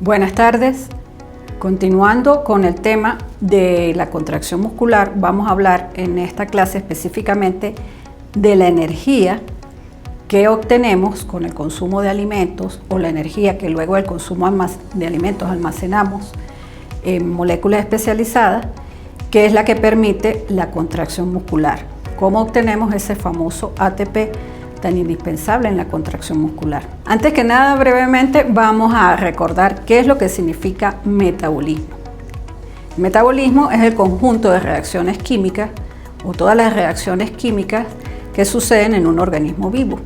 Buenas tardes. Continuando con el tema de la contracción muscular, vamos a hablar en esta clase específicamente de la energía que obtenemos con el consumo de alimentos o la energía que luego del consumo de alimentos almacenamos en moléculas especializadas, que es la que permite la contracción muscular. ¿Cómo obtenemos ese famoso ATP tan indispensable en la contracción muscular? Antes que nada, brevemente vamos a recordar qué es lo que significa metabolismo. El metabolismo es el conjunto de reacciones químicas o todas las reacciones químicas que suceden en un organismo vivo.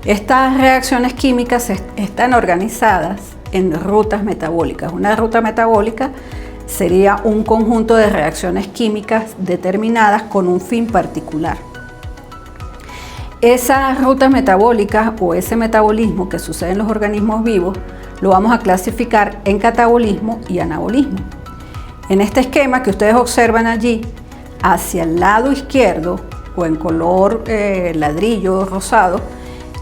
Estas reacciones químicas están organizadas en rutas metabólicas. Una ruta metabólica sería un conjunto de reacciones químicas determinadas con un fin particular. Esas rutas metabólicas o ese metabolismo que sucede en los organismos vivos lo vamos a clasificar en catabolismo y anabolismo. En este esquema que ustedes observan allí, hacia el lado izquierdo o en color ladrillo rosado,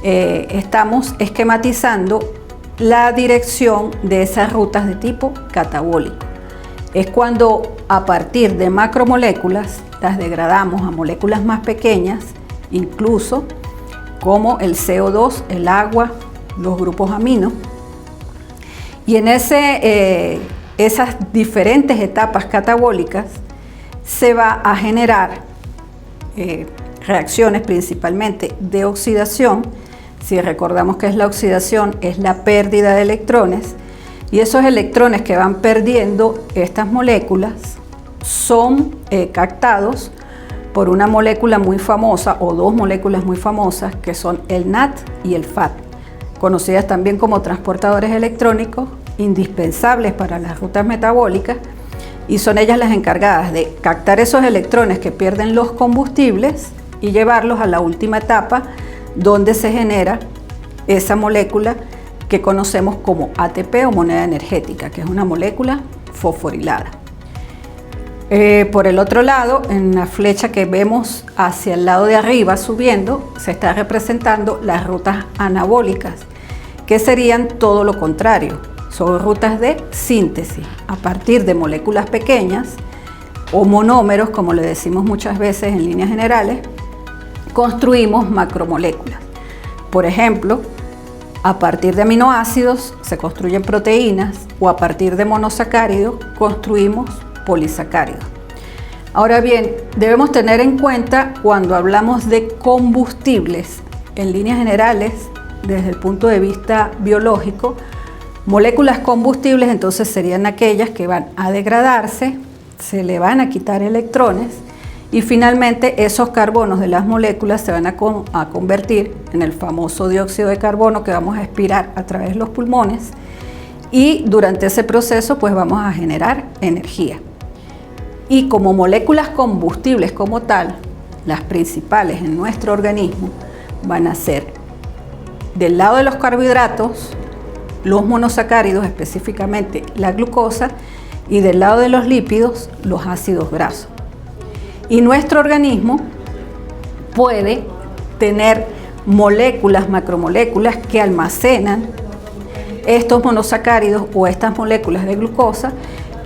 estamos esquematizando la dirección de esas rutas de tipo catabólico. Es cuando a partir de macromoléculas las degradamos a moléculas más pequeñas, incluso como el CO2, el agua, los grupos amino. Y en esas diferentes etapas catabólicas se va a generar reacciones principalmente de oxidación. Si recordamos que es la oxidación, es la pérdida de electrones, y esos electrones que van perdiendo estas moléculas son captados por una molécula muy famosa o dos moléculas muy famosas que son el NAT y el FAT, conocidas también como transportadores electrónicos, indispensables para las rutas metabólicas, y son ellas las encargadas de captar esos electrones que pierden los combustibles y llevarlos a la última etapa donde se genera esa molécula que conocemos como ATP o moneda energética, que es una molécula fosforilada. Por el otro lado, en la flecha que vemos hacia el lado de arriba subiendo, se está representando las rutas anabólicas, que serían todo lo contrario. Son rutas de síntesis a partir de moléculas pequeñas o monómeros, como le decimos muchas veces en líneas generales. Construimos macromoléculas. Por ejemplo, a partir de aminoácidos se construyen proteínas, o a partir de monosacáridos construimos polisacáridos. Ahora bien, debemos tener en cuenta cuando hablamos de combustibles, en líneas generales, desde el punto de vista biológico, moléculas combustibles entonces serían aquellas que van a degradarse, se le van a quitar electrones, y finalmente esos carbonos de las moléculas se van a convertir en el famoso dióxido de carbono que vamos a expirar a través de los pulmones, y durante ese proceso pues vamos a generar energía. Y como moléculas combustibles como tal, las principales en nuestro organismo van a ser del lado de los carbohidratos, los monosacáridos, específicamente la glucosa, y del lado de los lípidos, los ácidos grasos. Y nuestro organismo puede tener moléculas, macromoléculas que almacenan estos monosacáridos o estas moléculas de glucosa,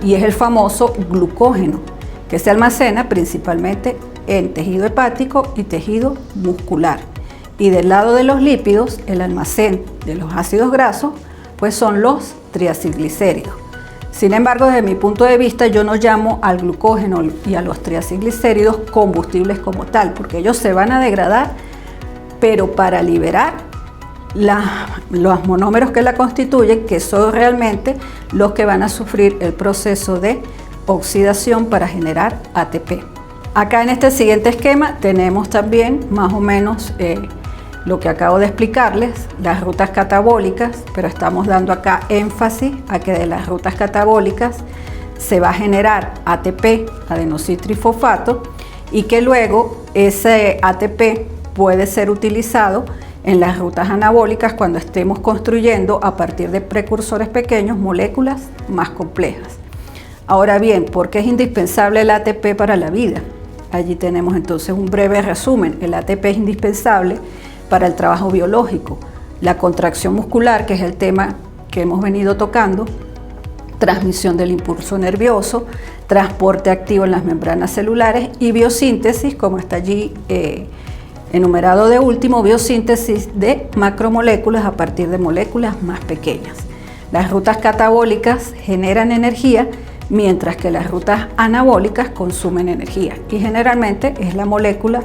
y es el famoso glucógeno, que se almacena principalmente en tejido hepático y tejido muscular. Y del lado de los lípidos, el almacén de los ácidos grasos, pues son los triacilglicéridos. Sin embargo, desde mi punto de vista, yo no llamo al glucógeno y a los triacilglicéridos combustibles como tal, porque ellos se van a degradar, pero para liberar los monómeros que la constituyen, que son realmente los que van a sufrir el proceso de oxidación para generar ATP. Acá en este siguiente esquema tenemos también más o menos lo que acabo de explicarles, las rutas catabólicas, pero estamos dando acá énfasis a que de las rutas catabólicas se va a generar ATP, adenocitrifosfato, y que luego ese ATP puede ser utilizado en las rutas anabólicas cuando estemos construyendo a partir de precursores pequeños moléculas más complejas. Ahora bien, ¿por qué es indispensable el ATP para la vida? Allí tenemos entonces un breve resumen. El ATP es indispensable para el trabajo biológico, la contracción muscular, que es el tema que hemos venido tocando: transmisión del impulso nervioso, transporte activo en las membranas celulares y biosíntesis, como está allí enumerado de último, biosíntesis de macromoléculas a partir de moléculas más pequeñas. Las rutas catabólicas generan energía, mientras que las rutas anabólicas consumen energía, y generalmente es la molécula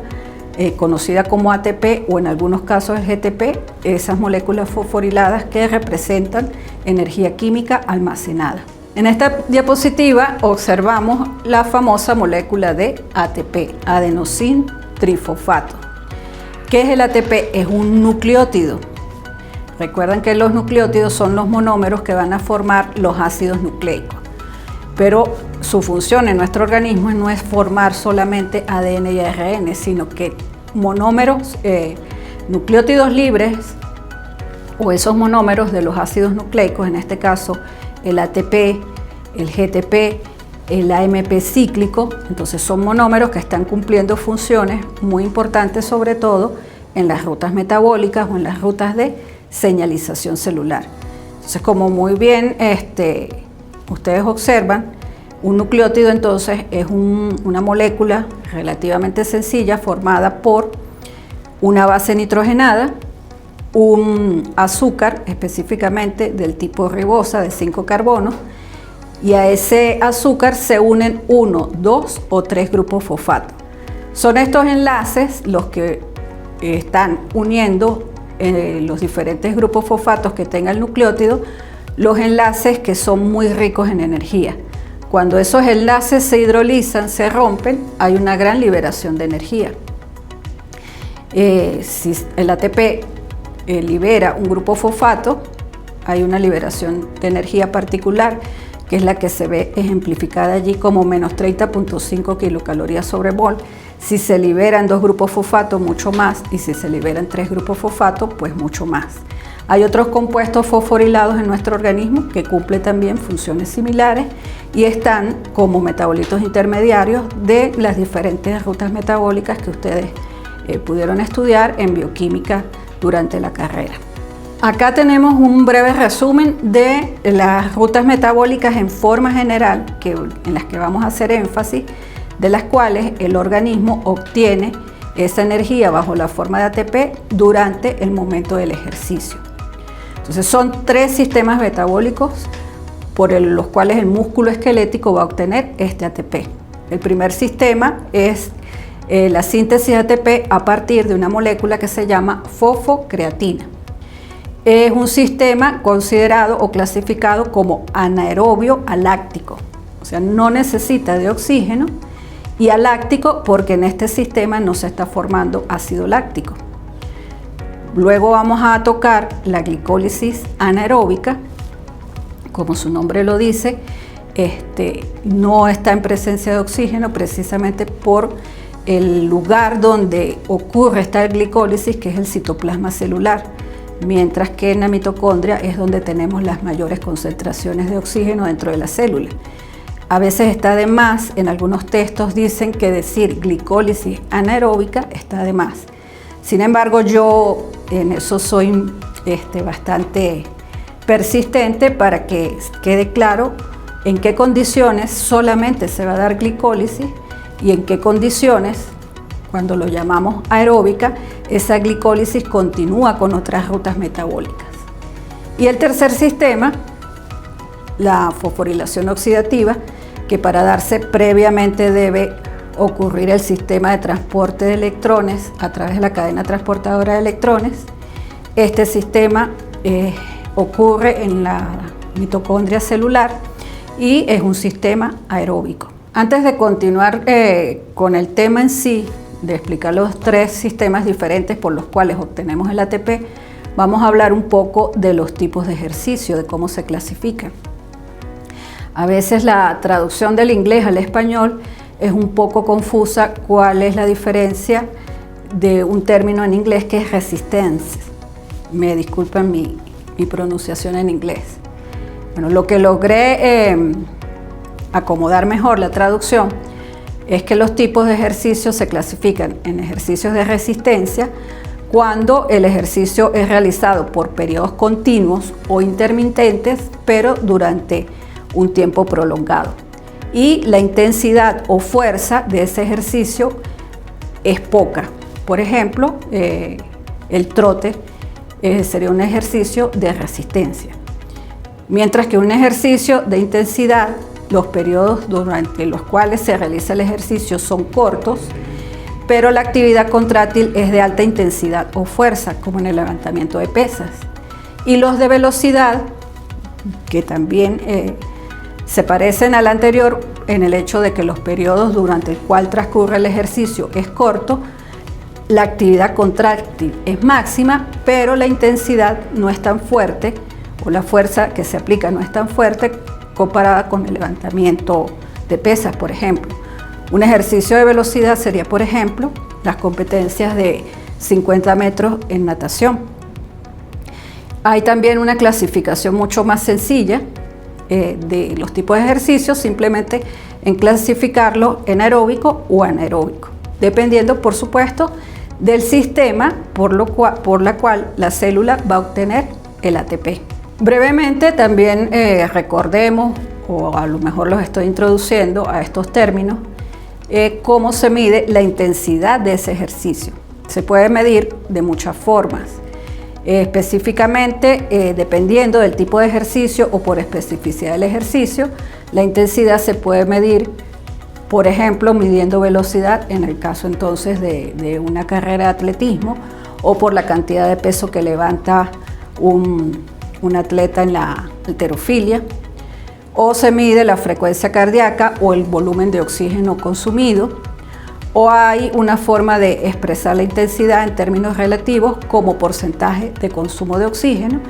conocida como ATP o en algunos casos el GTP, esas moléculas fosforiladas que representan energía química almacenada. En esta diapositiva observamos la famosa molécula de ATP, adenosín trifosfato. ¿Qué es el ATP? Es un nucleótido. Recuerden que los nucleótidos son los monómeros que van a formar los ácidos nucleicos, pero su función en nuestro organismo no es formar solamente ADN y ARN, sino que monómeros, nucleótidos libres o esos monómeros de los ácidos nucleicos, en este caso el ATP, el GTP, el AMP cíclico, entonces son monómeros que están cumpliendo funciones muy importantes, sobre todo en las rutas metabólicas o en las rutas de señalización celular. Entonces, como muy bien ustedes observan, un nucleótido entonces es una molécula relativamente sencilla formada por una base nitrogenada, un azúcar específicamente del tipo ribosa de 5 carbonos, y a ese azúcar se unen 1, 2 o 3 grupos fosfato. Son estos enlaces los que están uniendo los diferentes grupos fosfatos que tenga el nucleótido, los enlaces que son muy ricos en energía. Cuando esos enlaces se hidrolizan, se rompen, hay una gran liberación de energía. Si el ATP libera un grupo fosfato, hay una liberación de energía particular, que es la que se ve ejemplificada allí como menos 30.5 kilocalorías sobre mol. Si se liberan 2 grupos fosfato, mucho más, y si se liberan 3 grupos fosfato, pues mucho más. Hay otros compuestos fosforilados en nuestro organismo que cumplen también funciones similares y están como metabolitos intermediarios de las diferentes rutas metabólicas que ustedes pudieron estudiar en bioquímica durante la carrera. Acá tenemos un breve resumen de las rutas metabólicas en forma general, en las que vamos a hacer énfasis, de las cuales el organismo obtiene esa energía bajo la forma de ATP durante el momento del ejercicio. Entonces son 3 sistemas metabólicos por los cuales el músculo esquelético va a obtener este ATP. El primer sistema es la síntesis de ATP a partir de una molécula que se llama fosfocreatina. Es un sistema considerado o clasificado como anaerobio aláctico, o sea, no necesita de oxígeno, y aláctico porque en este sistema no se está formando ácido láctico. Luego vamos a tocar la glicólisis anaeróbica. Como su nombre lo dice, no está en presencia de oxígeno precisamente por el lugar donde ocurre esta glicólisis, que es el citoplasma celular, mientras que en la mitocondria es donde tenemos las mayores concentraciones de oxígeno dentro de la célula. A veces está de más, en algunos textos dicen que decir glicólisis anaeróbica está de más. Sin embargo, yo en eso soy bastante persistente para que quede claro en qué condiciones solamente se va a dar glicólisis y en qué condiciones, cuando lo llamamos aeróbica, esa glicólisis continúa con otras rutas metabólicas. Y el tercer sistema, la fosforilación oxidativa, que para darse previamente debe ocurrir el sistema de transporte de electrones a través de la cadena transportadora de electrones. Este sistema ocurre en la mitocondria celular y es un sistema aeróbico. Antes de continuar con el tema en sí, de explicar los 3 sistemas diferentes por los cuales obtenemos el ATP, vamos a hablar un poco de los tipos de ejercicio, de cómo se clasifican. A veces la traducción del inglés al español es un poco confusa. ¿Cuál es la diferencia de un término en inglés que es resistance? Me disculpen mi pronunciación en inglés. Bueno, lo que logré acomodar mejor la traducción es que los tipos de ejercicios se clasifican en ejercicios de resistencia, cuando el ejercicio es realizado por periodos continuos o intermitentes, pero durante un tiempo prolongado. Y la intensidad o fuerza de ese ejercicio es poca. Por ejemplo, el trote sería un ejercicio de resistencia. Mientras que un ejercicio de intensidad, los periodos durante los cuales se realiza el ejercicio son cortos, pero la actividad contráctil es de alta intensidad o fuerza, como en el levantamiento de pesas. Y los de velocidad, que también se parecen al anterior en el hecho de que los periodos durante el cual transcurre el ejercicio es corto, la actividad contráctil es máxima, pero la intensidad no es tan fuerte, o la fuerza que se aplica no es tan fuerte comparada con el levantamiento de pesas, por ejemplo. Un ejercicio de velocidad sería, por ejemplo, las competencias de 50 metros en natación. Hay también una clasificación mucho más sencilla de los tipos de ejercicios, simplemente en clasificarlo en aeróbico o anaeróbico, dependiendo, por supuesto, del sistema por la cual la célula va a obtener el ATP. Brevemente también recordemos, o a lo mejor los estoy introduciendo a estos términos, cómo se mide la intensidad de ese ejercicio. Se puede medir de muchas formas. Específicamente, dependiendo del tipo de ejercicio o por especificidad del ejercicio, la intensidad se puede medir, por ejemplo, midiendo velocidad, en el caso entonces de una carrera de atletismo, o por la cantidad de peso que levanta un atleta en la halterofilia, o se mide la frecuencia cardíaca o el volumen de oxígeno consumido, o hay una forma de expresar la intensidad en términos relativos como porcentaje de consumo de oxígeno.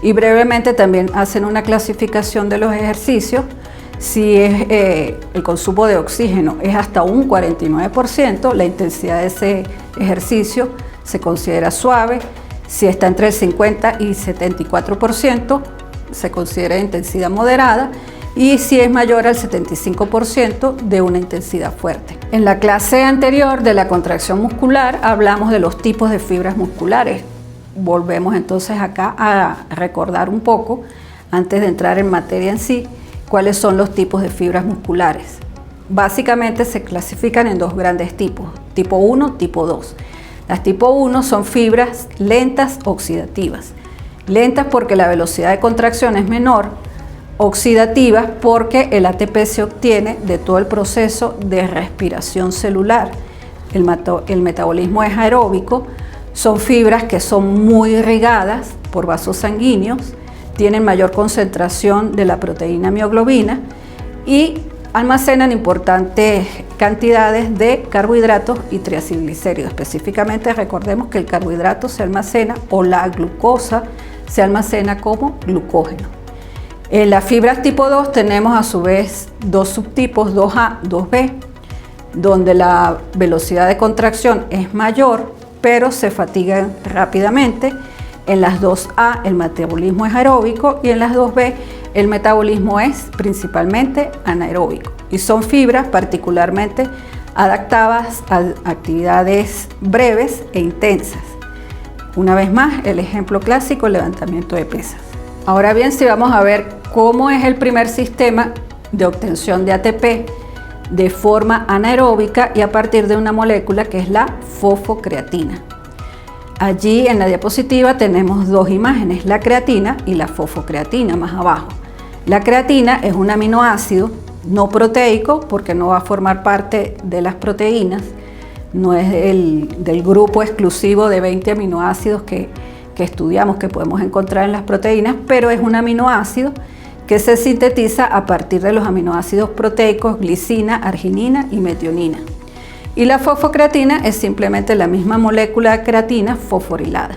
Y brevemente también hacen una clasificación de los ejercicios. Si el consumo de oxígeno es hasta un 49%, la intensidad de ese ejercicio se considera suave. Si está entre el 50 y 74%, se considera intensidad moderada, y si es mayor al 75% de una intensidad fuerte. En la clase anterior de la contracción muscular hablamos de los tipos de fibras musculares. Volvemos entonces acá a recordar un poco, antes de entrar en materia en sí, cuáles son los tipos de fibras musculares. Básicamente se clasifican en dos grandes tipos, tipo 1, tipo 2. Las tipo 1 son fibras lentas oxidativas. Lentas porque la velocidad de contracción es menor, oxidativas porque el ATP se obtiene de todo el proceso de respiración celular. El metabolismo es aeróbico, son fibras que son muy irrigadas por vasos sanguíneos, tienen mayor concentración de la proteína mioglobina y almacenan importantes cantidades de carbohidratos y triacilglicéridos. Específicamente recordemos que el carbohidrato se almacena, o la glucosa se almacena como glucógeno. En las fibras tipo 2 tenemos a su vez dos subtipos, 2A, 2B, donde la velocidad de contracción es mayor, pero se fatigan rápidamente. En las 2A el metabolismo es aeróbico y en las 2B el metabolismo es principalmente anaeróbico. Y son fibras particularmente adaptadas a actividades breves e intensas. Una vez más, el ejemplo clásico, el levantamiento de pesas. Ahora bien, si vamos a ver cómo es el primer sistema de obtención de ATP de forma anaeróbica y a partir de una molécula que es la fosfocreatina. Allí en la diapositiva tenemos dos imágenes, la creatina y la fosfocreatina más abajo. La creatina es un aminoácido no proteico porque no va a formar parte de las proteínas, no es del grupo exclusivo de 20 aminoácidos que estudiamos, que podemos encontrar en las proteínas, pero es un aminoácido que se sintetiza a partir de los aminoácidos proteicos glicina, arginina y metionina. Y la fosfocreatina es simplemente la misma molécula de creatina fosforilada.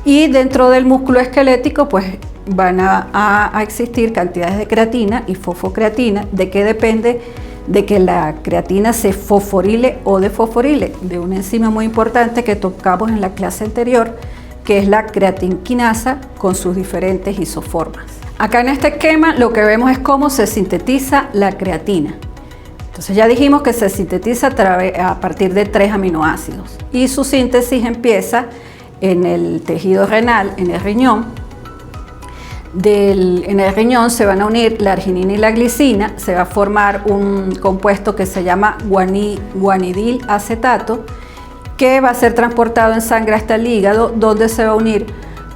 Y dentro del músculo esquelético pues van a existir cantidades de creatina y fosfocreatina. ¿De qué depende? De que la creatina se fosforile o desfosforile, de una enzima muy importante que tocamos en la clase anterior, que es la creatinquinasa con sus diferentes isoformas. Acá en este esquema lo que vemos es cómo se sintetiza la creatina. Entonces ya dijimos que se sintetiza a partir de 3 aminoácidos y su síntesis empieza en el tejido renal, en el riñón. En el riñón se van a unir la arginina y la glicina, se va a formar un compuesto que se llama guanidilacetato, que va a ser transportado en sangre hasta el hígado, donde se va a unir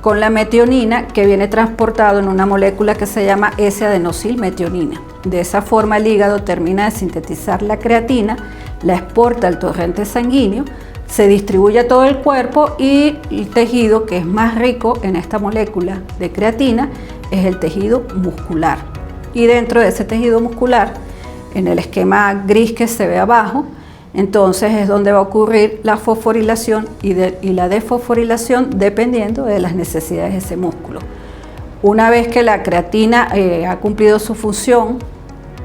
con la metionina, que viene transportado en una molécula que se llama S-adenosilmetionina. De esa forma el hígado termina de sintetizar la creatina, la exporta al torrente sanguíneo, se distribuye a todo el cuerpo y el tejido que es más rico en esta molécula de creatina es el tejido muscular. Y dentro de ese tejido muscular, en el esquema gris que se ve abajo, entonces es donde va a ocurrir la fosforilación y la desfosforilación dependiendo de las necesidades de ese músculo. Una vez que la creatina ha cumplido su función,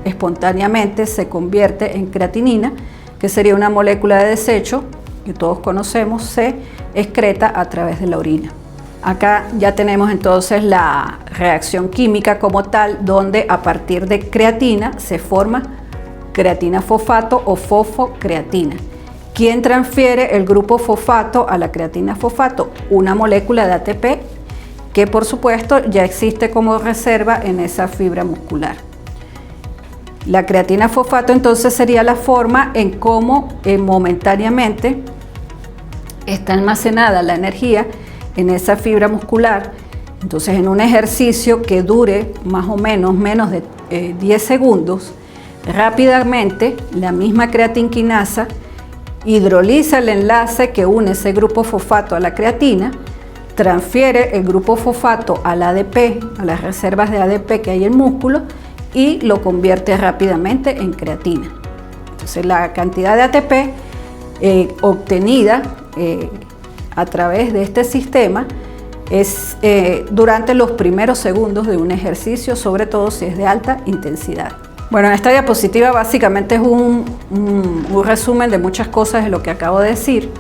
espontáneamente se convierte en creatinina, que sería una molécula de desecho que todos conocemos, se excreta a través de la orina. Acá ya tenemos entonces la reacción química como tal, donde a partir de creatina se forma creatina fosfato o fosfocreatina. ¿Quién transfiere el grupo fosfato a la creatina fosfato? Una molécula de ATP que por supuesto ya existe como reserva en esa fibra muscular. La creatina fosfato entonces sería la forma en cómo momentáneamente está almacenada la energía en esa fibra muscular. Entonces en un ejercicio que dure más o menos de 10 segundos, rápidamente la misma creatinquinasa hidroliza el enlace que une ese grupo fosfato a la creatina, transfiere el grupo fosfato al ADP, a las reservas de ADP que hay en el músculo, y lo convierte rápidamente en creatina. Entonces la cantidad de ATP obtenida a través de este sistema es durante los primeros segundos de un ejercicio, sobre todo si es de alta intensidad. Bueno, en esta diapositiva básicamente es un resumen de muchas cosas de lo que acabo de decir.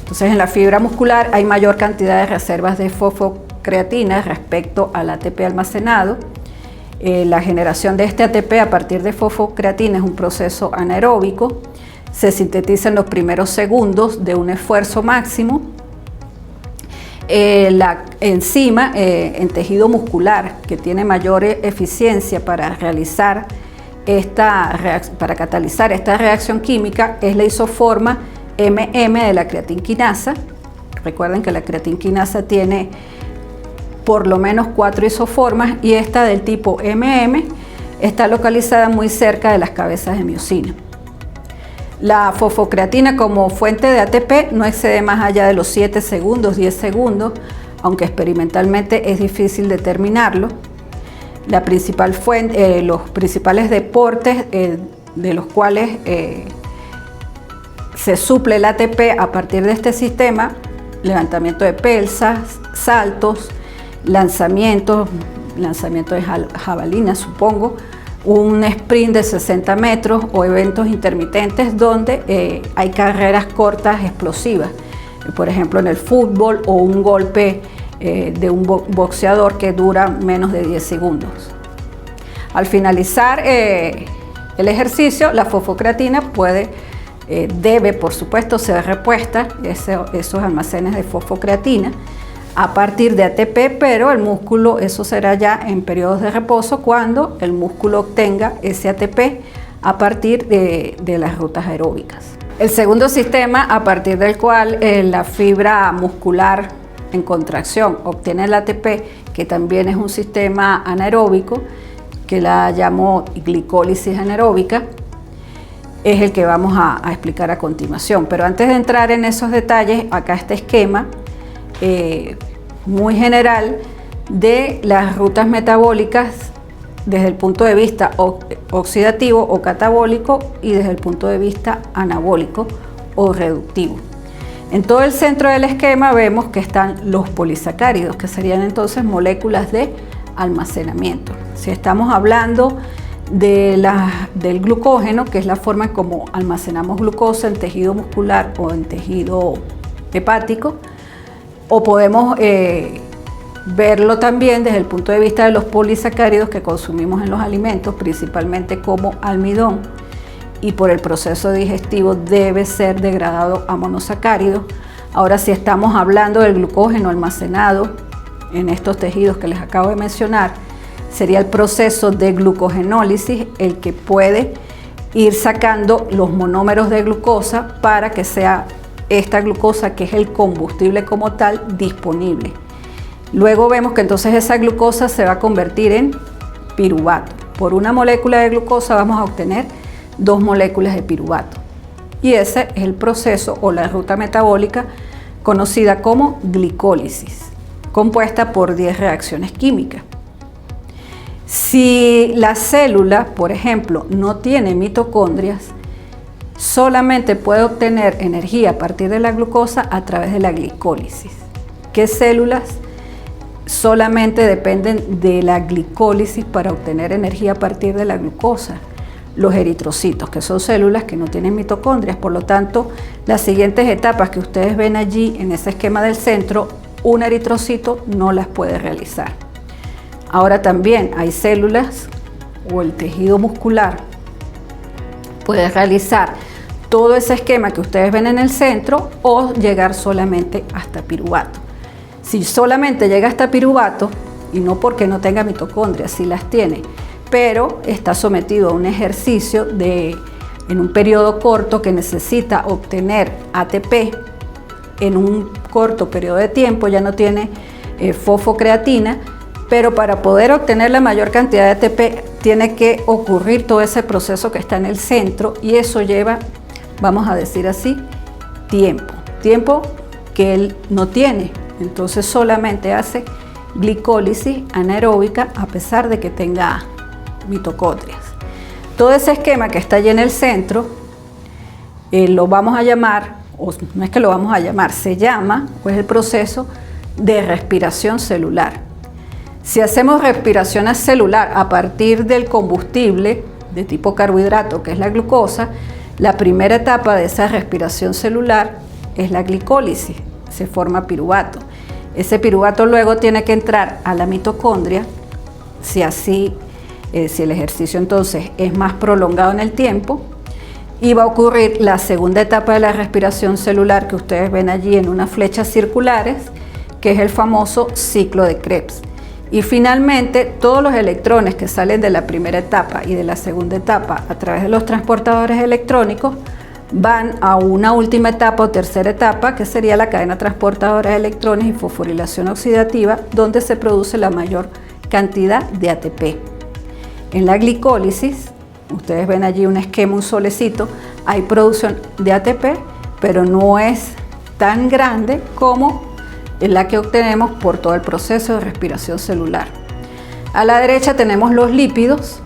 Entonces en la fibra muscular hay mayor cantidad de reservas de fosfocreatina respecto al ATP almacenado. La generación de este ATP a partir de fosfocreatina es un proceso anaeróbico. Se sintetiza en los primeros segundos de un esfuerzo máximo. La enzima en tejido muscular que tiene mayor eficiencia para para catalizar esta reacción química es la isoforma MM de la creatinquinasa. Recuerden que la creatinquinasa tiene por lo menos 4 isoformas y esta del tipo MM está localizada muy cerca de las cabezas de miosina. La fosfocreatina como fuente de ATP no excede más allá de los 7 segundos, 10 segundos, aunque experimentalmente es difícil determinarlo. La principal fuente, los principales deportes de los cuales se suple el ATP a partir de este sistema: levantamiento de pesas, saltos, lanzamiento de jabalina, supongo, un sprint de 60 metros o eventos intermitentes donde hay carreras cortas explosivas, por ejemplo en el fútbol, o un golpe de un boxeador que dura menos de 10 segundos. Al finalizar el ejercicio, la fosfocreatina debe por supuesto ser repuesta, esos almacenes de fosfocreatina, a partir de ATP, pero el músculo, eso será ya en periodos de reposo, cuando el músculo obtenga ese ATP a partir de las rutas aeróbicas. El segundo sistema a partir del cual la fibra muscular en contracción obtiene el ATP, que también es un sistema anaeróbico, que la llamo glicólisis anaeróbica, es el que vamos a explicar a continuación. Pero antes de entrar en esos detalles, acá este esquema muy general de las rutas metabólicas desde el punto de vista oxidativo o catabólico y desde el punto de vista anabólico o reductivo. En todo el centro del esquema vemos que están los polisacáridos, que serían entonces moléculas de almacenamiento. Si estamos hablando del glucógeno, que es la forma en cómo almacenamos glucosa en tejido muscular o en tejido hepático, o podemos verlo también desde el punto de vista de los polisacáridos que consumimos en los alimentos, principalmente como almidón, y por el proceso digestivo debe ser degradado a monosacáridos. Ahora, si estamos hablando del glucógeno almacenado en estos tejidos que les acabo de mencionar, sería el proceso de glucogenólisis el que puede ir sacando los monómeros de glucosa para que sea esta glucosa, que es el combustible como tal, disponible. Luego vemos que entonces esa glucosa se va a convertir en piruvato. Por una molécula de glucosa vamos a obtener 2 moléculas de piruvato. Y ese es el proceso o la ruta metabólica conocida como glicólisis, compuesta por 10 reacciones químicas. Si la célula, por ejemplo, no tiene mitocondrias, solamente puede obtener energía a partir de la glucosa a través de la glicólisis. ¿Qué células solamente dependen de la glicólisis para obtener energía a partir de la glucosa? Los eritrocitos, que son células que no tienen mitocondrias. Por lo tanto, las siguientes etapas que ustedes ven allí en ese esquema del centro, un eritrocito no las puede realizar. Ahora también hay células o el tejido muscular puede realizar todo ese esquema que ustedes ven en el centro o llegar solamente hasta piruvato. Si solamente llega hasta piruvato, y no porque no tenga mitocondrias, si las tiene, pero está sometido a un ejercicio en un periodo corto que necesita obtener ATP en un corto periodo de tiempo, ya no tiene fosfocreatina, pero para poder obtener la mayor cantidad de ATP tiene que ocurrir todo ese proceso que está en el centro, y eso lleva, vamos a decir así, tiempo que él no tiene. Entonces solamente hace glicólisis anaeróbica a pesar de que tenga mitocondrias. Todo ese esquema que está allí en el centro lo vamos a llamar, o no es que lo vamos a llamar, se llama, pues, el proceso de respiración celular. Si hacemos respiración celular a partir del combustible de tipo carbohidrato, que es la glucosa, la primera etapa de esa respiración celular es la glicólisis, se forma piruvato. Ese piruvato luego tiene que entrar a la mitocondria, si el ejercicio entonces es más prolongado en el tiempo, y va a ocurrir la segunda etapa de la respiración celular que ustedes ven allí en unas flechas circulares, que es el famoso ciclo de Krebs. Y finalmente, todos los electrones que salen de la primera etapa y de la segunda etapa a través de los transportadores electrónicos van a una última etapa o tercera etapa, que sería la cadena transportadora de electrones y fosforilación oxidativa, donde se produce la mayor cantidad de ATP. En la glicólisis, ustedes ven allí un esquema, un solecito, hay producción de ATP, pero no es tan grande como la que obtenemos por todo el proceso de respiración celular. A la derecha tenemos los lípidos,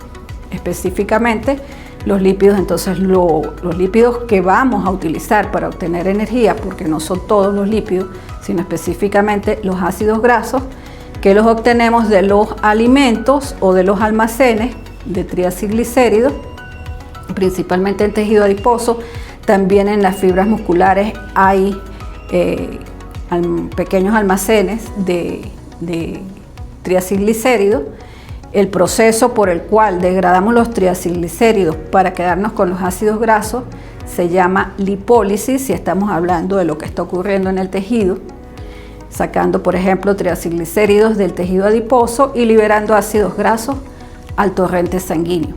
específicamente los lípidos, entonces los lípidos que vamos a utilizar para obtener energía, porque no son todos los lípidos, sino específicamente los ácidos grasos, que los obtenemos de los alimentos o de los almacenes de triacilglicéridos, principalmente en tejido adiposo. También en las fibras musculares hay pequeños almacenes de triacilglicéridos. El proceso por el cual degradamos los triacilglicéridos para quedarnos con los ácidos grasos se llama lipólisis, si estamos hablando de lo que está ocurriendo en el tejido, sacando, por ejemplo, triacilglicéridos del tejido adiposo y liberando ácidos grasos al torrente sanguíneo.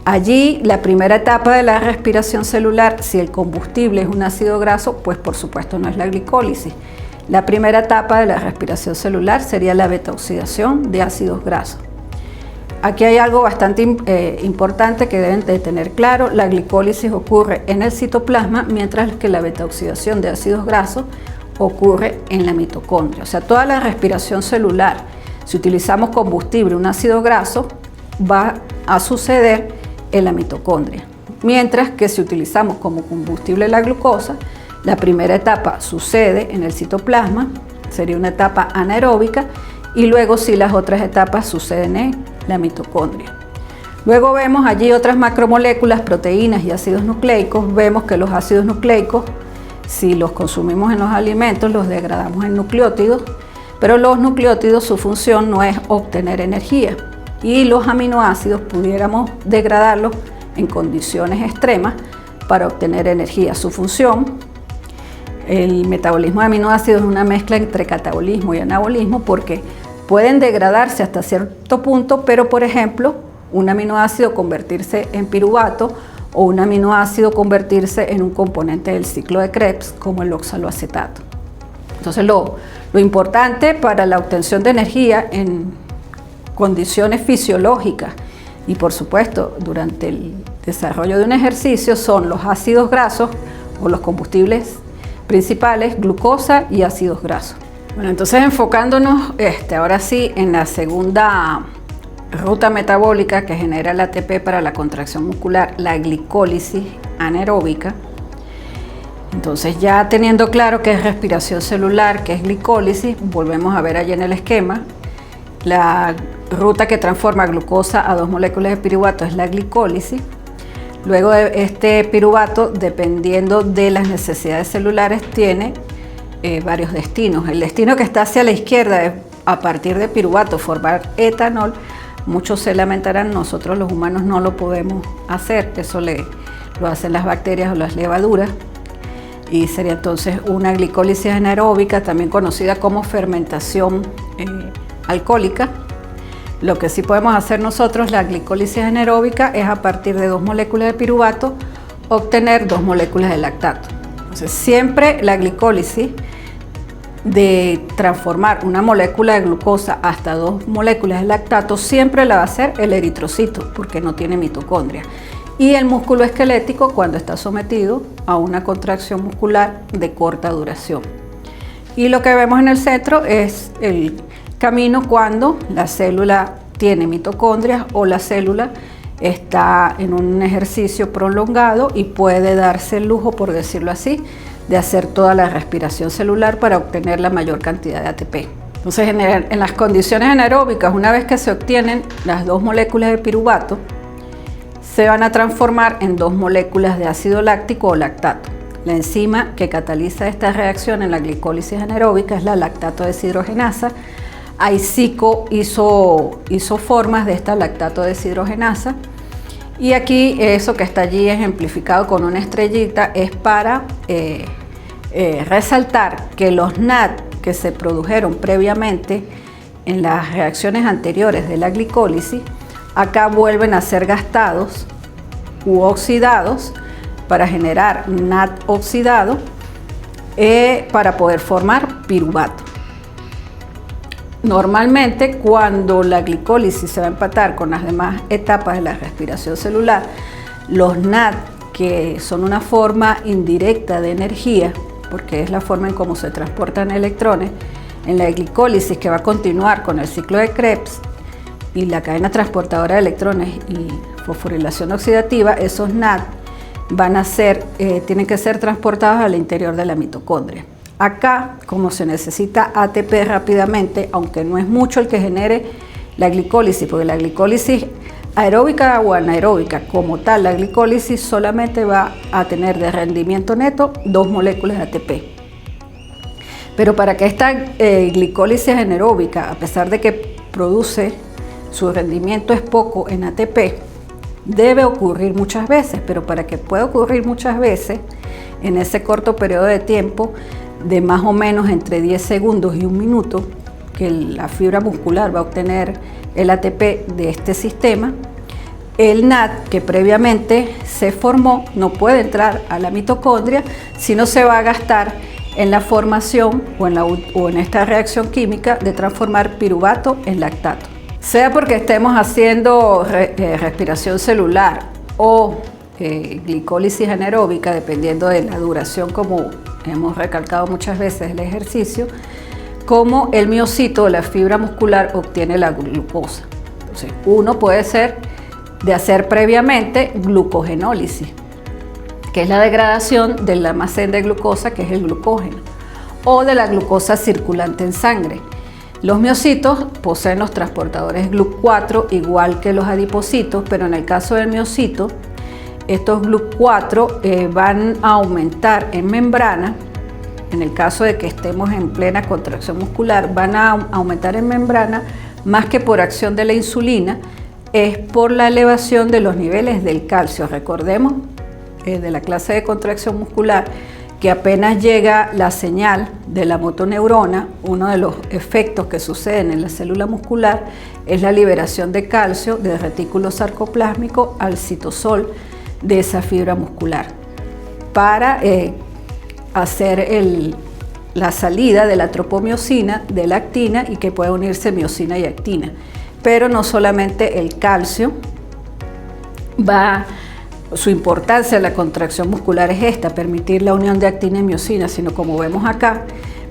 Allí, la primera etapa de la respiración celular, si el combustible es un ácido graso, pues por supuesto no es la glicólisis. La primera etapa de la respiración celular sería la beta-oxidación de ácidos grasos. Aquí hay algo bastante importante que deben de tener claro. La glicólisis ocurre en el citoplasma, mientras que la beta-oxidación de ácidos grasos ocurre en la mitocondria. O sea, toda la respiración celular, si utilizamos combustible, un ácido graso, va a suceder en la mitocondria. Mientras que si utilizamos como combustible la glucosa, la primera etapa sucede en el citoplasma, sería una etapa anaeróbica, y luego sí las otras etapas suceden en la mitocondria. Luego vemos allí otras macromoléculas, proteínas y ácidos nucleicos. Vemos que los ácidos nucleicos, si los consumimos en los alimentos, los degradamos en nucleótidos, pero los nucleótidos, su función no es obtener energía, y los aminoácidos pudiéramos degradarlos en condiciones extremas para obtener energía. Su función, el metabolismo de aminoácidos, es una mezcla entre catabolismo y anabolismo porque pueden degradarse hasta cierto punto, pero por ejemplo, un aminoácido convertirse en piruvato o un aminoácido convertirse en un componente del ciclo de Krebs como el oxaloacetato. Entonces lo importante para la obtención de energía en condiciones fisiológicas y por supuesto durante el desarrollo de un ejercicio son los ácidos grasos o los combustibles principales, glucosa y ácidos grasos. Bueno, entonces enfocándonos ahora sí en la segunda ruta metabólica que genera el ATP para la contracción muscular, la glicólisis anaeróbica. Entonces ya teniendo claro qué es respiración celular, qué es glicólisis, volvemos a ver allí en el esquema. La ruta que transforma glucosa a 2 moléculas de piruvato es la glicólisis. Luego de este piruvato, dependiendo de las necesidades celulares, tiene varios destinos. El destino que está hacia la izquierda es, a partir de piruvato, formar etanol. Muchos se lamentarán, nosotros los humanos no lo podemos hacer, eso lo hacen las bacterias o las levaduras. Y sería entonces una glicólisis anaeróbica, también conocida como fermentación alcohólica. Lo que sí podemos hacer nosotros, la glicólisis anaeróbica, es a partir de 2 moléculas de piruvato obtener 2 moléculas de lactato. Entonces siempre la glicólisis de transformar una molécula de glucosa hasta 2 moléculas de lactato siempre la va a hacer el eritrocito porque no tiene mitocondria. Y el músculo esquelético cuando está sometido a una contracción muscular de corta duración. Y lo que vemos en el centro es el camino cuando la célula tiene mitocondrias o la célula está en un ejercicio prolongado y puede darse el lujo, por decirlo así, de hacer toda la respiración celular para obtener la mayor cantidad de ATP. Entonces, en las condiciones anaeróbicas, una vez que se obtienen las 2 moléculas de piruvato, se van a transformar en 2 moléculas de ácido láctico o lactato. La enzima que cataliza esta reacción en la glicólisis anaeróbica es la lactato deshidrogenasa. Hay 5 isoformas de esta lactato deshidrogenasa. Y aquí eso que está allí ejemplificado con una estrellita es para resaltar que los NAD que se produjeron previamente en las reacciones anteriores de la glicólisis, acá vuelven a ser gastados u oxidados para generar NAD oxidado para poder formar piruvato. Normalmente cuando la glicólisis se va a empatar con las demás etapas de la respiración celular, los NAD, que son una forma indirecta de energía, porque es la forma en cómo se transportan electrones, en la glicólisis que va a continuar con el ciclo de Krebs y la cadena transportadora de electrones y fosforilación oxidativa, esos NAD tienen que ser transportados al interior de la mitocondria. Acá, como se necesita ATP rápidamente, aunque no es mucho el que genere la glicólisis, porque la glicólisis aeróbica o anaeróbica, como tal, la glicólisis solamente va a tener de rendimiento neto 2 moléculas de ATP. Pero para que esta glicólisis anaeróbica, a pesar de que produce, su rendimiento es poco en ATP, debe ocurrir muchas veces, pero para que pueda ocurrir muchas veces, en ese corto periodo de tiempo, de más o menos entre 10 segundos y 1 minuto, que la fibra muscular va a obtener el ATP de este sistema, el NAD que previamente se formó no puede entrar a la mitocondria, sino se va a gastar en la formación o en esta reacción química de transformar piruvato en lactato. Sea porque estemos haciendo respiración celular o glicólisis anaeróbica, dependiendo de la duración, como hemos recalcado muchas veces el ejercicio, como el miocito, la fibra muscular, obtiene la glucosa. Entonces, uno puede ser de hacer previamente glucogenólisis, que es la degradación del almacén de glucosa, que es el glucógeno, o de la glucosa circulante en sangre. Los miocitos poseen los transportadores GLUC4 igual que los adipocitos, pero en el caso del miocito, estos GLUC4 van a aumentar en membrana. En el caso de que estemos en plena contracción muscular, van a aumentar en membrana más que por acción de la insulina, es por la elevación de los niveles del calcio. Recordemos de la clase de contracción muscular que apenas llega la señal de la motoneurona, uno de los efectos que suceden en la célula muscular es la liberación de calcio del retículo sarcoplásmico al citosol de esa fibra muscular para hacer la salida de la tropomiosina, de la actina, y que pueda unirse miosina y actina. Pero no solamente el calcio su importancia en la contracción muscular es esta, permitir la unión de actina y miosina, sino como vemos acá,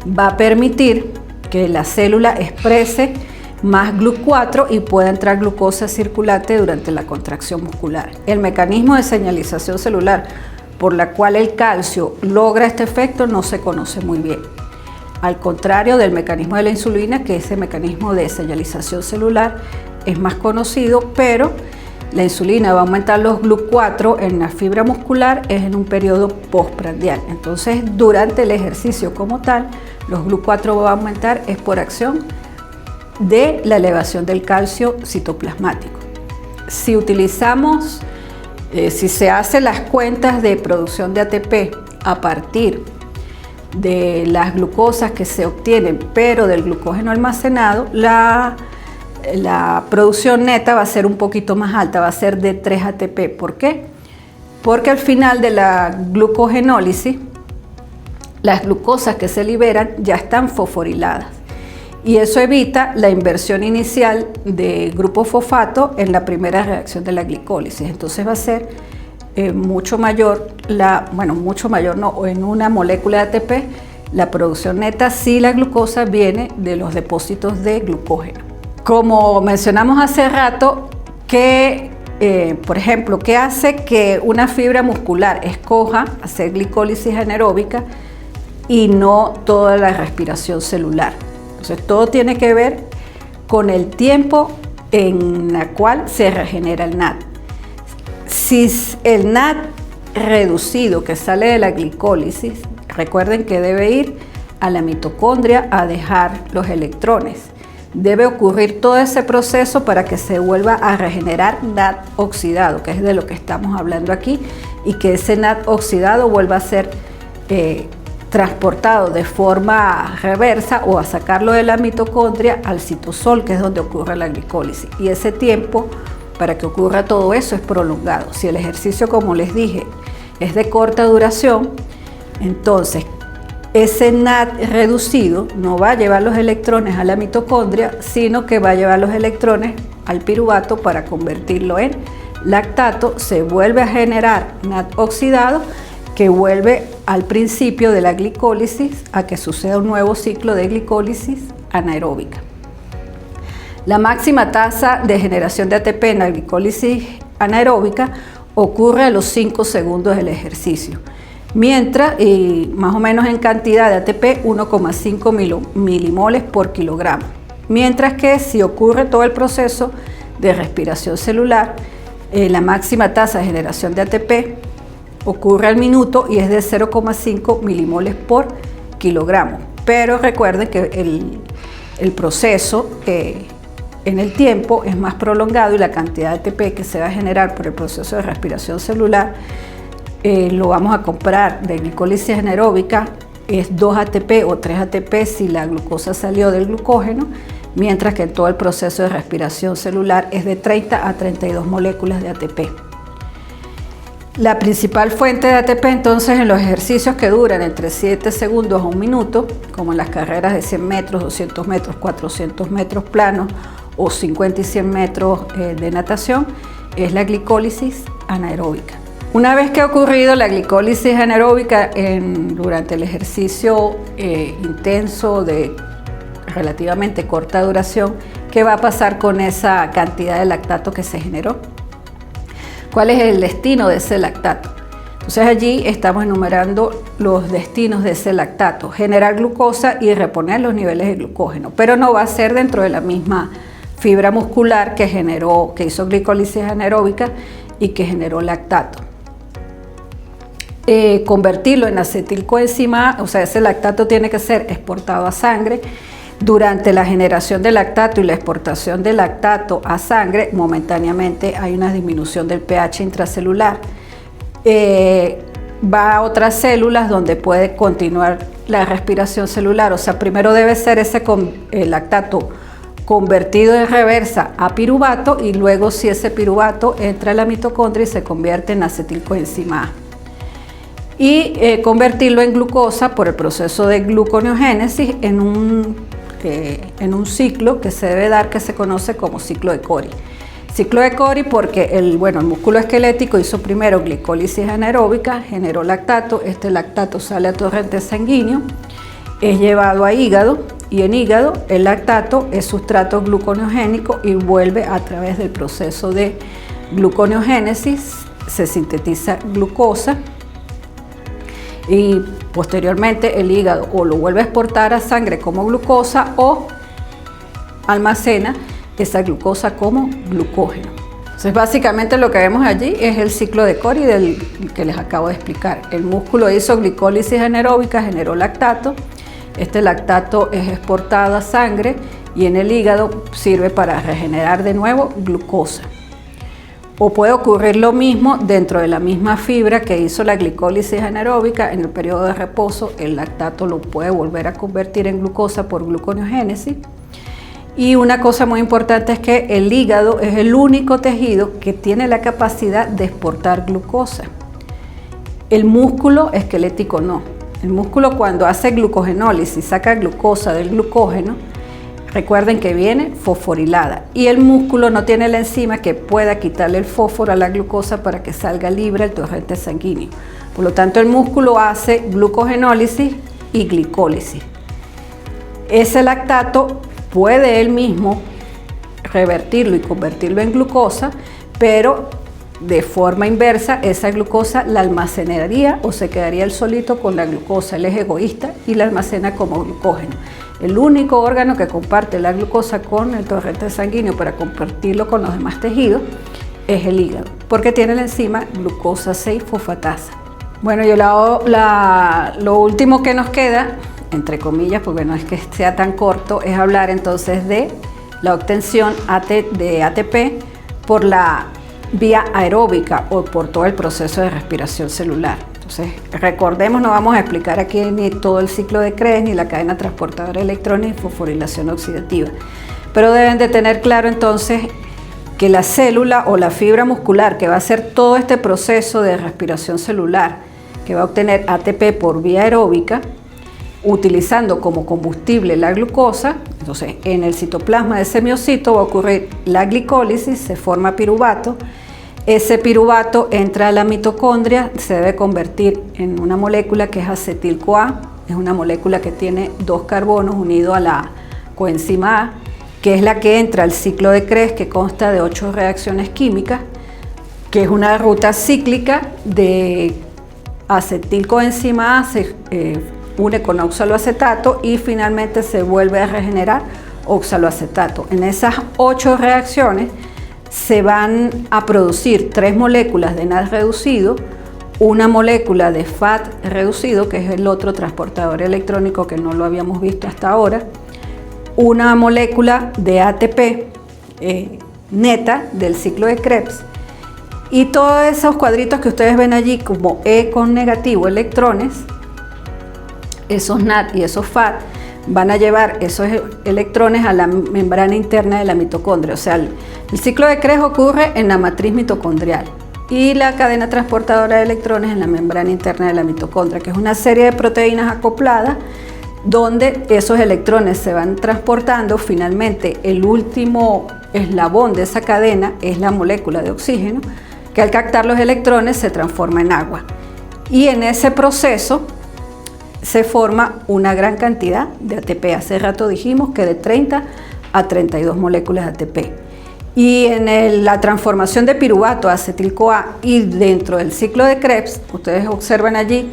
va a permitir que la célula exprese más GLUT4 y pueda entrar glucosa circulante durante la contracción muscular. El mecanismo de señalización celular por la cual el calcio logra este efecto no se conoce muy bien. Al contrario del mecanismo de la insulina, que ese mecanismo de señalización celular es más conocido, pero la insulina va a aumentar los GLUT4 en la fibra muscular es en un periodo postprandial. Entonces, durante el ejercicio como tal, los GLUT4 van a aumentar es por acción de la elevación del calcio citoplasmático. Si utilizamos, si se hacen las cuentas de producción de ATP a partir de las glucosas que se obtienen, pero del glucógeno almacenado, la producción neta va a ser un poquito más alta, va a ser de 3 ATP. ¿Por qué? Porque al final de la glucogenólisis, las glucosas que se liberan ya están fosforiladas y eso evita la inversión inicial de grupo fosfato en la primera reacción de la glicólisis. Entonces va a ser mucho mayor, en una molécula de ATP, la producción neta si la glucosa viene de los depósitos de glucógeno. Como mencionamos hace rato, por ejemplo, ¿qué hace que una fibra muscular escoja hacer glicólisis anaeróbica y no toda la respiración celular? Entonces, todo tiene que ver con el tiempo en el cual se regenera el NAD. Si el NAD reducido que sale de la glicólisis, recuerden que debe ir a la mitocondria a dejar los electrones. Debe ocurrir todo ese proceso para que se vuelva a regenerar NAD oxidado, que es de lo que estamos hablando aquí, y que ese NAD oxidado vuelva a ser transportado de forma reversa o a sacarlo de la mitocondria al citosol, que es donde ocurre la glicólisis. Y ese tiempo para que ocurra todo eso es prolongado. Si el ejercicio, como les dije, es de corta duración, entonces ese NAD reducido no va a llevar los electrones a la mitocondria, sino que va a llevar los electrones al piruvato para convertirlo en lactato. Se vuelve a generar NAD oxidado que vuelve al principio de la glicólisis a que suceda un nuevo ciclo de glicólisis anaeróbica. La máxima tasa de generación de ATP en la glicólisis anaeróbica ocurre a los 5 segundos del ejercicio. Mientras, más o menos en cantidad de ATP, 1,5 milimoles por kilogramo. Mientras que si ocurre todo el proceso de respiración celular, la máxima tasa de generación de ATP ocurre al minuto y es de 0,5 milimoles por kilogramo. Pero recuerden que el proceso en el tiempo es más prolongado y la cantidad de ATP que se va a generar por el proceso de respiración celular lo vamos a comprar de glicólisis anaeróbica, es 2 ATP o 3 ATP si la glucosa salió del glucógeno, mientras que en todo el proceso de respiración celular es de 30 a 32 moléculas de ATP. La principal fuente de ATP entonces en los ejercicios que duran entre 7 segundos a 1 minuto, como en las carreras de 100 metros, 200 metros, 400 metros planos o 50 y 100 metros de natación, es la glicólisis anaeróbica. Una vez que ha ocurrido la glicólisis anaeróbica durante el ejercicio intenso de relativamente corta duración, ¿qué va a pasar con esa cantidad de lactato que se generó? ¿Cuál es el destino de ese lactato? Entonces allí estamos enumerando los destinos de ese lactato: generar glucosa y reponer los niveles de glucógeno, pero no va a ser dentro de la misma fibra muscular que hizo glicólisis anaeróbica y que generó lactato. Convertirlo en acetilcoenzima A, o sea, ese lactato tiene que ser exportado a sangre, Durante la generación de lactato y la exportación de lactato a sangre, momentáneamente hay una disminución del pH intracelular. Va a otras células donde puede continuar la respiración celular. O sea, primero debe ser el lactato convertido en reversa a piruvato, y luego si ese piruvato entra a la mitocondria y se convierte en acetilcoenzima A. Y convertirlo en glucosa por el proceso de gluconeogénesis en un ciclo que se debe dar, que se conoce como ciclo de Cori. Ciclo de Cori porque el músculo esquelético hizo primero glicólisis anaeróbica, generó lactato, este lactato sale a torrente sanguíneo, es llevado a hígado, y en hígado el lactato es sustrato gluconeogénico y vuelve a través del proceso de gluconeogénesis, se sintetiza glucosa, y posteriormente el hígado o lo vuelve a exportar a sangre como glucosa o almacena esa glucosa como glucógeno. Entonces básicamente lo que vemos allí es el ciclo de Cori del que les acabo de explicar. El músculo hizo glicólisis anaeróbica, generó lactato, este lactato es exportado a sangre y en el hígado sirve para regenerar de nuevo glucosa. O puede ocurrir lo mismo dentro de la misma fibra que hizo la glicólisis anaeróbica. En el periodo de reposo el lactato lo puede volver a convertir en glucosa por gluconeogénesis. Y una cosa muy importante es que el hígado es el único tejido que tiene la capacidad de exportar glucosa. El músculo esquelético no. El músculo, cuando hace glucogenólisis, saca glucosa del glucógeno, recuerden que viene fosforilada, y el músculo no tiene la enzima que pueda quitarle el fósforo a la glucosa para que salga libre el torrente sanguíneo. Por lo tanto, el músculo hace glucogenólisis y glicólisis. Ese lactato puede él mismo revertirlo y convertirlo en glucosa, pero de forma inversa, esa glucosa la almacenaría o se quedaría él solito con la glucosa. Él es egoísta y la almacena como glucógeno. El único órgano que comparte la glucosa con el torrente sanguíneo para compartirlo con los demás tejidos es el hígado, porque tiene la enzima glucosa 6-fosfatasa. Bueno, lo último que nos queda, entre comillas, porque no es que sea tan corto, es hablar entonces de la obtención de ATP por la vía aeróbica o por todo el proceso de respiración celular. Entonces, recordemos, no vamos a explicar aquí ni todo el ciclo de Krebs, ni la cadena transportadora de electrones, ni fosforilación oxidativa, pero deben de tener claro entonces que la célula o la fibra muscular que va a hacer todo este proceso de respiración celular, que va a obtener ATP por vía aeróbica, utilizando como combustible la glucosa, entonces en el citoplasma de ese miocito va a ocurrir la glicólisis, se forma piruvato, ese piruvato entra a la mitocondria, se debe convertir en una molécula que es acetil-CoA, es una molécula que tiene 2 carbonos unidos a la coenzima A, que es la que entra al ciclo de Krebs, que consta de 8 reacciones químicas, que es una ruta cíclica de acetil-coenzima A, se une con oxaloacetato y finalmente se vuelve a regenerar oxaloacetato. En esas 8 reacciones se van a producir 3 moléculas de NAD reducido, una molécula de FAT reducido, que es el otro transportador electrónico que no lo habíamos visto hasta ahora, una molécula de ATP neta del ciclo de Krebs, y todos esos cuadritos que ustedes ven allí como E con negativo electrones, esos NAD y esos FAT van a llevar esos electrones a la membrana interna de la mitocondria. O sea, el ciclo de Krebs ocurre en la matriz mitocondrial y la cadena transportadora de electrones en la membrana interna de la mitocondria, que es una serie de proteínas acopladas donde esos electrones se van transportando. Finalmente, el último eslabón de esa cadena es la molécula de oxígeno, que al captar los electrones se transforma en agua. Y en ese proceso se forma una gran cantidad de ATP. Hace rato dijimos que de 30 a 32 moléculas de ATP. Y en la transformación de piruvato a acetil-CoA y dentro del ciclo de Krebs, ustedes observan allí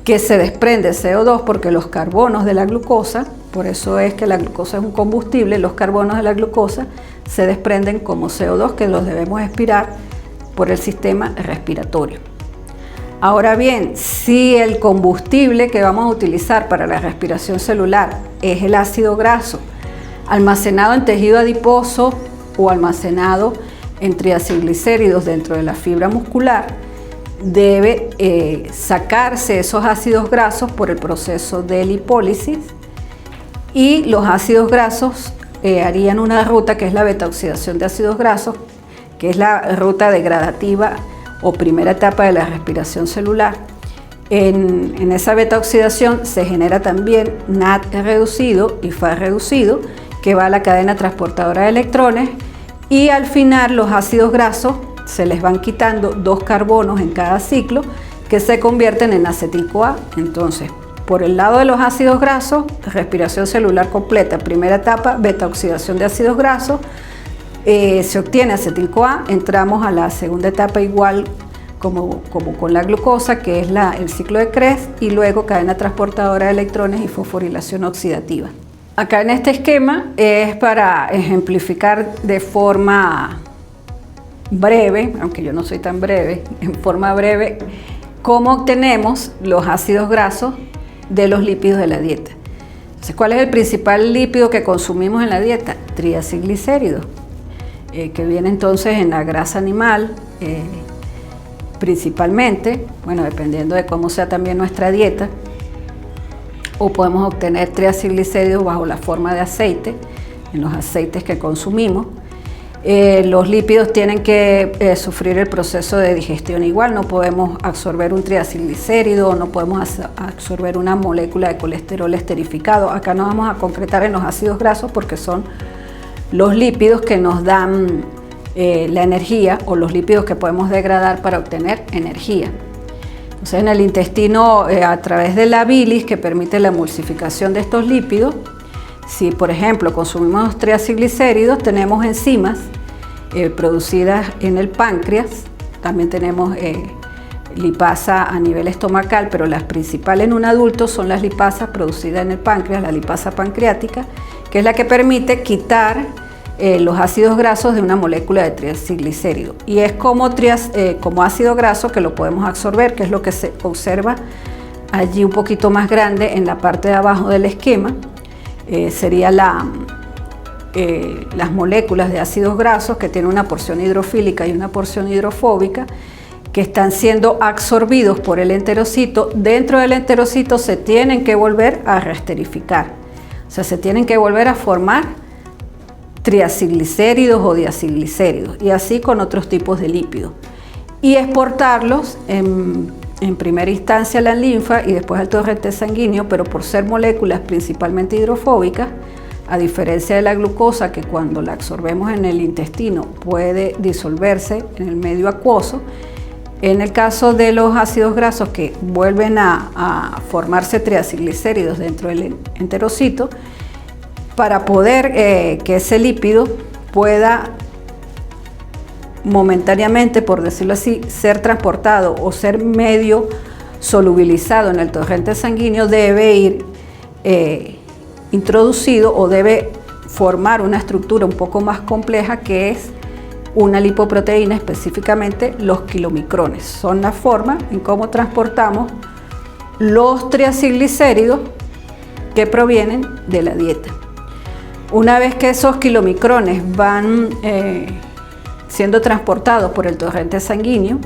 que se desprende CO2 porque los carbonos de la glucosa, por eso es que la glucosa es un combustible, los carbonos de la glucosa se desprenden como CO2 que los debemos expirar por el sistema respiratorio. Ahora bien, si el combustible que vamos a utilizar para la respiración celular es el ácido graso, almacenado en tejido adiposo o almacenado en triacilglicéridos dentro de la fibra muscular. Debe sacarse esos ácidos grasos por el proceso de lipólisis, y los ácidos grasos harían una ruta que es la beta-oxidación de ácidos grasos, que es la ruta degradativa o primera etapa de la respiración celular. En esa beta-oxidación se genera también NAD reducido y FAD reducido, que va a la cadena transportadora de electrones, y al final los ácidos grasos se les van quitando 2 carbonos en cada ciclo que se convierten en acetil-CoA. Entonces, por el lado de los ácidos grasos, respiración celular completa, primera etapa, beta-oxidación de ácidos grasos, se obtiene acetil-CoA, entramos a la segunda etapa igual como con la glucosa, que es el ciclo de Krebs, y luego cadena transportadora de electrones y fosforilación oxidativa. Acá en este esquema es para ejemplificar de forma breve, aunque yo no soy tan breve, en forma breve, cómo obtenemos los ácidos grasos de los lípidos de la dieta. Entonces, ¿cuál es el principal lípido que consumimos en la dieta? Triacilglicéridos, que viene entonces en la grasa animal, principalmente, bueno, dependiendo de cómo sea también nuestra dieta, o podemos obtener triacilglicéridos bajo la forma de aceite, en los aceites que consumimos. Los lípidos tienen que sufrir el proceso de digestión igual, no podemos absorber un triacilglicérido, no podemos absorber una molécula de colesterol esterificado. Acá nos vamos a concretar en los ácidos grasos porque son los lípidos que nos dan la energía, o los lípidos que podemos degradar para obtener energía. Entonces, en el intestino, a través de la bilis, que permite la emulsificación de estos lípidos, si por ejemplo consumimos triacilglicéridos, tenemos enzimas producidas en el páncreas, también tenemos lipasa a nivel estomacal, pero las principales en un adulto son las lipasas producidas en el páncreas, la lipasa pancreática, que es la que permite quitar los ácidos grasos de una molécula de triacilglicérido, y es como ácido graso que lo podemos absorber, que es lo que se observa allí un poquito más grande en la parte de abajo del esquema. Sería las moléculas de ácidos grasos que tienen una porción hidrofílica y una porción hidrofóbica, que están siendo absorbidos por el enterocito. Dentro del enterocito se tienen que volver a reesterificar, o sea, se tienen que volver a formar triacilglicéridos o diacilglicéridos, y así con otros tipos de lípidos, y exportarlos en primera instancia a la linfa y después al torrente sanguíneo, pero por ser moléculas principalmente hidrofóbicas, a diferencia de la glucosa, que cuando la absorbemos en el intestino puede disolverse en el medio acuoso, en el caso de los ácidos grasos que vuelven a formarse triacilglicéridos dentro del enterocito, para poder que ese lípido pueda momentáneamente, por decirlo así, ser transportado o ser medio solubilizado en el torrente sanguíneo, debe ir introducido, o debe formar una estructura un poco más compleja, que es una lipoproteína, específicamente los kilomicrones. Son la forma en cómo transportamos los triacilglicéridos que provienen de la dieta. Una vez que esos kilomicrones van siendo transportados por el torrente sanguíneo,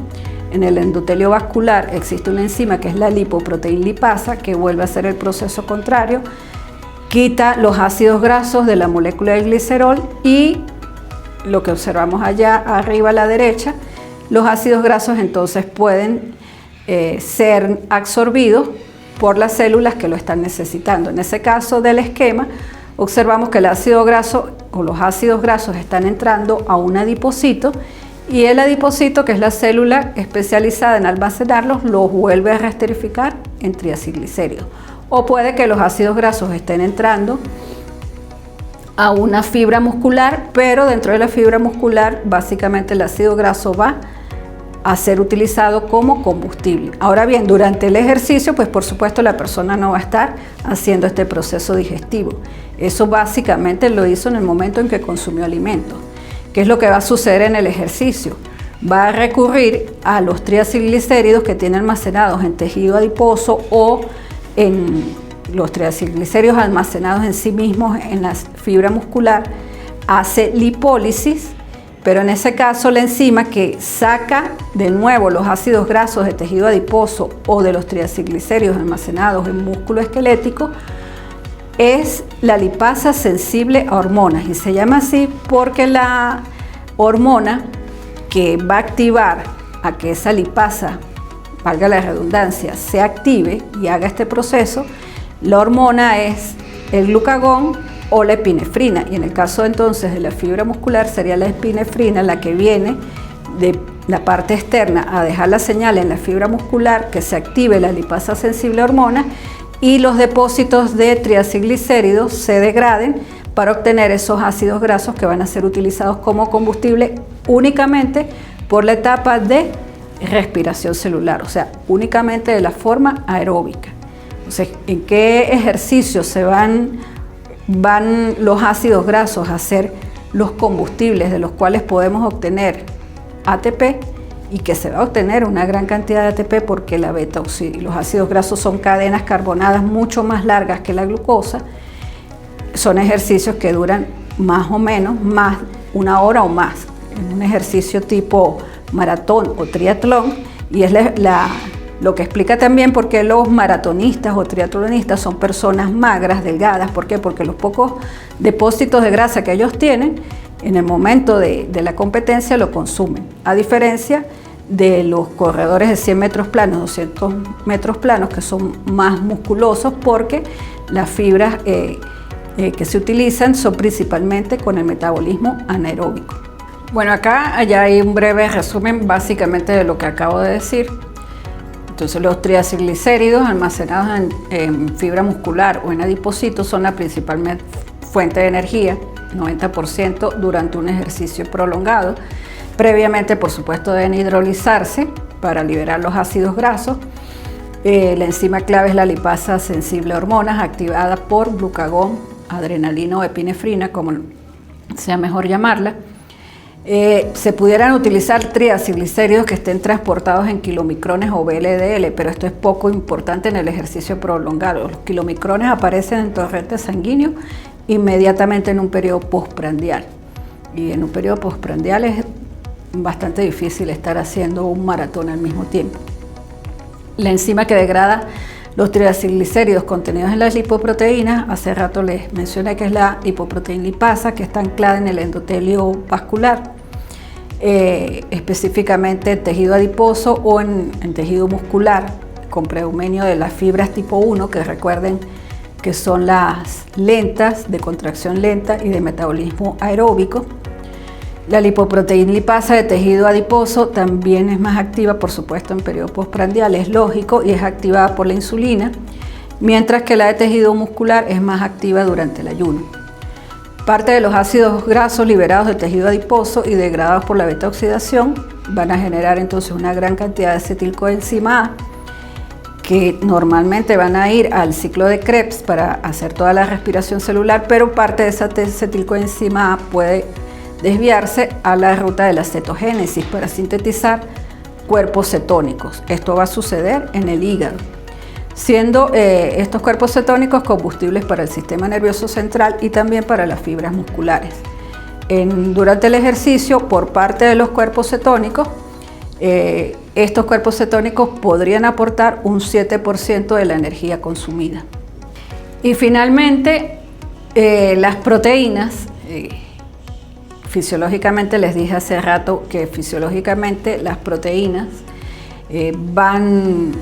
en el endotelio vascular existe una enzima que es la lipoproteína lipasa, que vuelve a hacer el proceso contrario, quita los ácidos grasos de la molécula del glicerol, y lo que observamos allá arriba a la derecha, los ácidos grasos entonces pueden ser absorbidos por las células que lo están necesitando. En ese caso del esquema, observamos que el ácido graso o los ácidos grasos están entrando a un adipocito, y el adipocito, que es la célula especializada en almacenarlos, los vuelve a reesterificar en triacilglicéridos. O puede que los ácidos grasos estén entrando a una fibra muscular, pero dentro de la fibra muscular básicamente el ácido graso va a ser utilizado como combustible. Ahora bien, durante el ejercicio, pues por supuesto la persona no va a estar haciendo este proceso digestivo. Eso básicamente lo hizo en el momento en que consumió alimentos. ¿Qué es lo que va a suceder en el ejercicio? Va a recurrir a los triacilglicéridos que tiene almacenados en tejido adiposo o en los triacilglicéridos almacenados en sí mismos en la fibra muscular hace lipólisis, pero en ese caso la enzima que saca de nuevo los ácidos grasos de tejido adiposo o de los triacilglicéridos almacenados en músculo esquelético es la lipasa sensible a hormonas, y se llama así porque la hormona que va a activar a que esa lipasa, valga la redundancia, se active y haga este proceso, la hormona es el glucagón o la epinefrina, y en el caso entonces de la fibra muscular sería la epinefrina la que viene de la parte externa a dejar la señal en la fibra muscular que se active la lipasa sensible a hormonas y los depósitos de triacilglicéridos se degraden para obtener esos ácidos grasos que van a ser utilizados como combustible únicamente por la etapa de respiración celular, o sea, únicamente de la forma aeróbica. Entonces, ¿en qué ejercicios se van los ácidos grasos a ser los combustibles de los cuales podemos obtener ATP? Y que se va a obtener una gran cantidad de ATP porque la los ácidos grasos son cadenas carbonadas mucho más largas que la glucosa. Son ejercicios que duran más o menos más una hora o más, en un ejercicio tipo maratón o triatlón, y es lo que explica también por qué los maratonistas o triatlonistas son personas magras, delgadas. ¿Por qué? Porque los pocos depósitos de grasa que ellos tienen en el momento de la competencia lo consumen, a diferencia de los corredores de 100 metros planos, 200 metros planos, que son más musculosos porque las fibras que se utilizan son principalmente con el metabolismo anaeróbico. Bueno, acá ya hay un breve resumen básicamente de lo que acabo de decir. Entonces, los triacilglicéridos almacenados en fibra muscular o en adipocitos son la principal fuente de energía, 90% durante un ejercicio prolongado. Previamente, por supuesto, deben hidrolizarse para liberar los ácidos grasos. La enzima clave es la lipasa sensible a hormonas, activada por glucagón, adrenalina o epinefrina, como sea mejor llamarla. Se pudieran utilizar triacilglicéridos que estén transportados en kilomicrones o VLDL, pero esto es poco importante en el ejercicio prolongado. Los kilomicrones aparecen en torrente sanguíneo inmediatamente en un periodo postprandial, y en un periodo postprandial es bastante difícil estar haciendo un maratón al mismo tiempo. La enzima que degrada los triacilglicéridos contenidos en las lipoproteínas, hace rato les mencioné que es la lipoproteína lipasa, que está anclada en el endotelio vascular, específicamente en tejido adiposo o en tejido muscular, con predominio de las fibras tipo 1, que recuerden que son las lentas, de contracción lenta y de metabolismo aeróbico. La lipoproteína lipasa de tejido adiposo también es más activa, por supuesto, en periodo postprandial, es lógico, y es activada por la insulina, mientras que la de tejido muscular es más activa durante el ayuno. Parte de los ácidos grasos liberados del tejido adiposo y degradados por la beta-oxidación van a generar entonces una gran cantidad de acetilcoenzima A, que normalmente van a ir al ciclo de Krebs para hacer toda la respiración celular, pero parte de esa acetilcoenzima A puede desviarse a la ruta de la cetogénesis para sintetizar cuerpos cetónicos. Esto va a suceder en el hígado, siendo estos cuerpos cetónicos combustibles para el sistema nervioso central y también para las fibras musculares. Durante el ejercicio, por parte de los cuerpos cetónicos, estos cuerpos cetónicos podrían aportar un 7% de la energía consumida. Y finalmente, las proteínas. Fisiológicamente, les dije hace rato que fisiológicamente las proteínas van,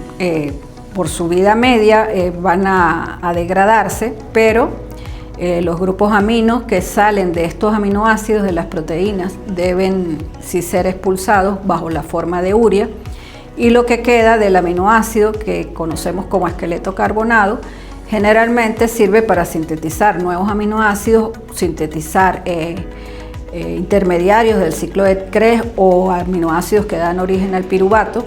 por su vida media, van a degradarse, pero los grupos aminos que salen de estos aminoácidos de las proteínas deben sí ser expulsados bajo la forma de urea, y lo que queda del aminoácido, que conocemos como esqueleto carbonado, generalmente sirve para sintetizar nuevos aminoácidos, sintetizar intermediarios del ciclo de Krebs o aminoácidos que dan origen al piruvato,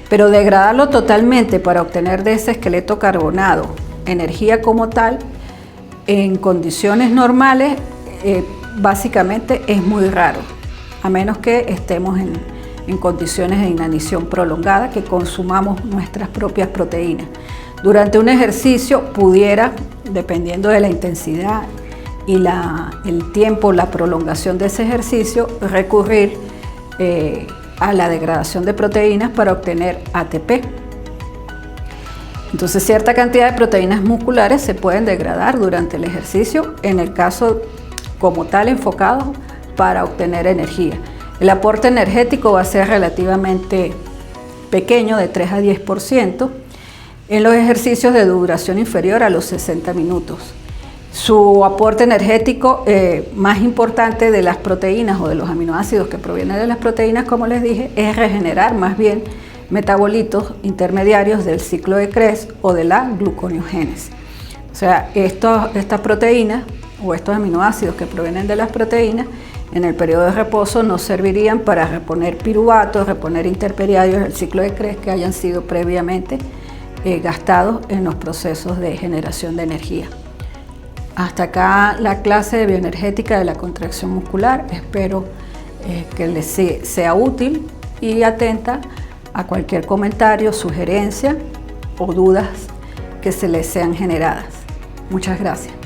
pero degradarlo totalmente para obtener de ese esqueleto carbonado energía como tal, en condiciones normales, básicamente es muy raro, a menos que estemos en condiciones de inanición prolongada, que consumamos nuestras propias proteínas. Durante un ejercicio pudiera, dependiendo de la intensidad y el tiempo, la prolongación de ese ejercicio, recurrir a la degradación de proteínas para obtener ATP. Entonces, cierta cantidad de proteínas musculares se pueden degradar durante el ejercicio, en el caso como tal enfocado para obtener energía. El aporte energético va a ser relativamente pequeño, de 3 a 10%, en los ejercicios de duración inferior a los 60 minutos. Su aporte energético más importante de las proteínas o de los aminoácidos que provienen de las proteínas, como les dije, es regenerar más bien metabolitos intermediarios del ciclo de Krebs o de la gluconeogénesis. O sea, estas proteínas o estos aminoácidos que provienen de las proteínas en el periodo de reposo nos servirían para reponer piruvatos, reponer intermediarios del ciclo de Krebs que hayan sido previamente gastados en los procesos de generación de energía. Hasta acá la clase de bioenergética de la contracción muscular. Espero que les sea útil y atenta a cualquier comentario, sugerencia o dudas que se les sean generadas. Muchas gracias.